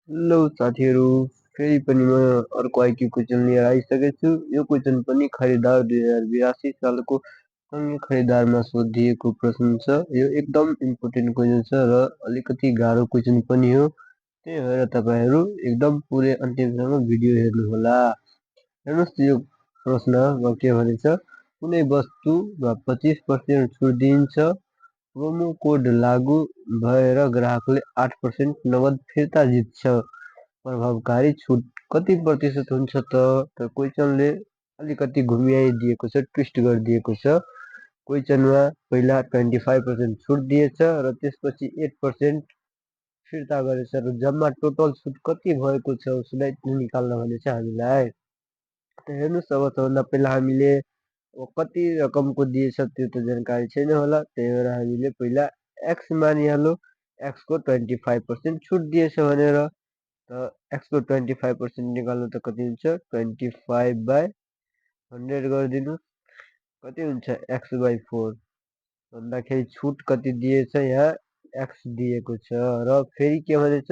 Hello साथीहरू, फेरि पनि म अर्को आइक्यू क्वेसन लिएर आइसकेको छु। यो क्वेसन पनि खरिदार 2082 सालको सँगै खरिदारमा सोधिएको प्रश्न छ। यो एकदम इम्पोर्टेन्ट क्वेसन छ र अलिकति गाह्रो क्वेसन पनि हो। त्यही भएर तपाईहरू एकदम पुरै अन्तिमसम्म भिडियो हेर्नुहोला। हेर्नुहोस्, यो प्रश्नमा के भनेछ, कुनै वस्तुमा 25% छुट दिइन्छ। प्रोमो कोड लागू भएर ग्राहकले 8% नगद फिर्ता जित्छ। प्रभावकारी छुट कति प्रतिशत हुन्छ त क्वेसनले अलिकति घुमिआइदिएको छ, ट्विस्ट गरिदिएको छ। क्वेसनमा पहिला 25% छुट दिएछ र त्यसपछि 8% फिर्ता गरेछ र जम्मा टोटल छुट कति भएको छ उसलाई निकाल्न भनेछ हामीलाई। त हेर्नुहोस्, अब सबभन्दा पहिला हामीले कति रकमको दिएछ त्यो त जानकारी छैन होला, त्यही भएर हामीले पहिला एक्स मानिहाल्यो। एक्स को 25% छुट दिएछ भनेर, त एक्स को 25% निकाल्नु त कति हुन्छ, 25/100 गरिदिनु। कति हुन्छ एक्स बाई 4 भन्दाखेरि छुट कति दिएछ, यहाँ एक्स दिएको छ र फेरि के भनेछ,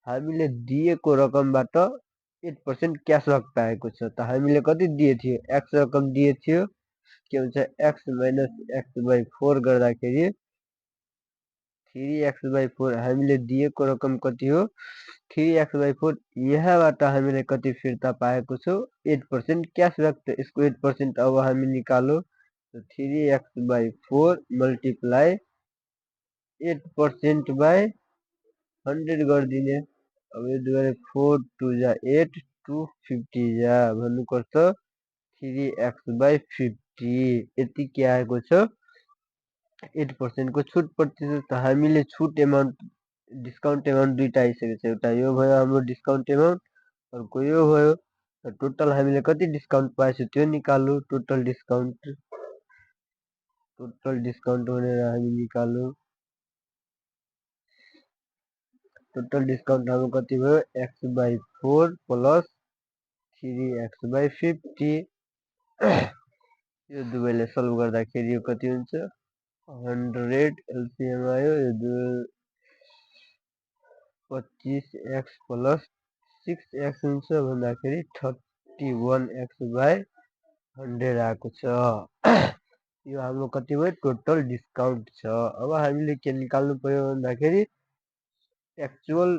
हामीले दिएको रकमबाट 8% क्यासब्याक पाएको छ। त हामीले कति दिए थियो, एक्स रकम दिए थियो, के हुन्छ एक्स माइनस एक्स बाई 4 गर्दाखेरि 3x/4 हामीले दिएको रकम कति हो, 3x/4। यहाँबाट हामीले कति फिर्ता पाएको छौँ, 8% क्यासब्याक। त यसको 8% अब हामी निकालो, 3x/4 मल्टिप्लाई 8% बाई 100 गरिदिने। अब यो दुवै 4 2 जा 8 250 जा भन्नुपर्छ 3x/50। यति के आएको छ, 8% को छुट प्रतिशत। त हामीले छुट एमाउन्ट, डिस्काउन्ट एमाउन्ट दुईटा आइसकेको छ। एउटा यो भयो हाम्रो डिस्काउन्ट एमाउन्ट, अर्को यो भयो। त टोटल हामीले कति डिस्काउन्ट पाएछ त्यो निकाल्नु। टोटल डिस्काउन्ट भनेर हामी निकाल्नु। टोटल डिस्काउन्ट हाम्रो कति भयो, x/4 प्लस 3x/50। यो दुवैले सल्भ गर्दाखेरि यो कति हुन्छ, 100 एलसीएम आयो। यो 25x प्लस 6x हुन्छ भन्दाखेरि 31x/100 आएको छ। यो हाम्रो कति भयो, टोटल डिस्काउन्ट छ। अब हामीले के निकाल्नु पर्यो भन्दाखेरि एक्चुअल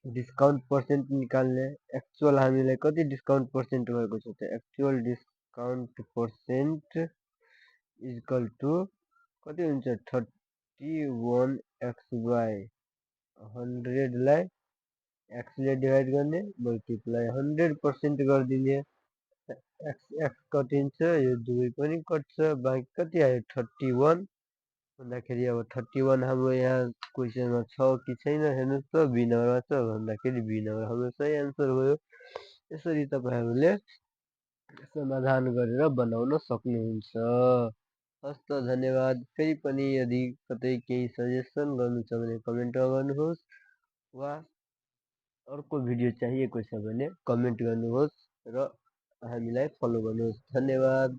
डिस्काउन्ट पर्सेन्ट निकाल्ने। एक्चुअल हामीलाई कति डिस्काउन्ट पर्सेन्ट भएको छ, त actual discount percent equal to कति हुन्छ, 31x/100 लाई एक्स ले डिभाइड गर्ने, मल्टिप्लाई 100% गरिदिने। एक्स कटिन्छ, यो दुवै पनि कट्छ, बाँकी कति आयो 31 भन्दाखेरि। अब 31 हाम्रो यहाँ क्वेसनमा छ कि छैन हेर्नुहोस् त, बी नम्बरमा छ भन्दाखेरि बी नम्बर हाम्रो सही एन्सर भयो। यसरी तपाईहरूले समाधान गरेर बनाउन सक्नुहुन्छ। हस् त, धन्यवाद। फेरि पनि यदि कतै केही सजेसन गर्नु छ भने कमेन्टमा गर्नुहोस्, वा अर्को भिडियो चाहिएको छ भने कमेन्ट गर्नुहोस् र हामीलाई फलो गर्नुहोस्। धन्यवाद।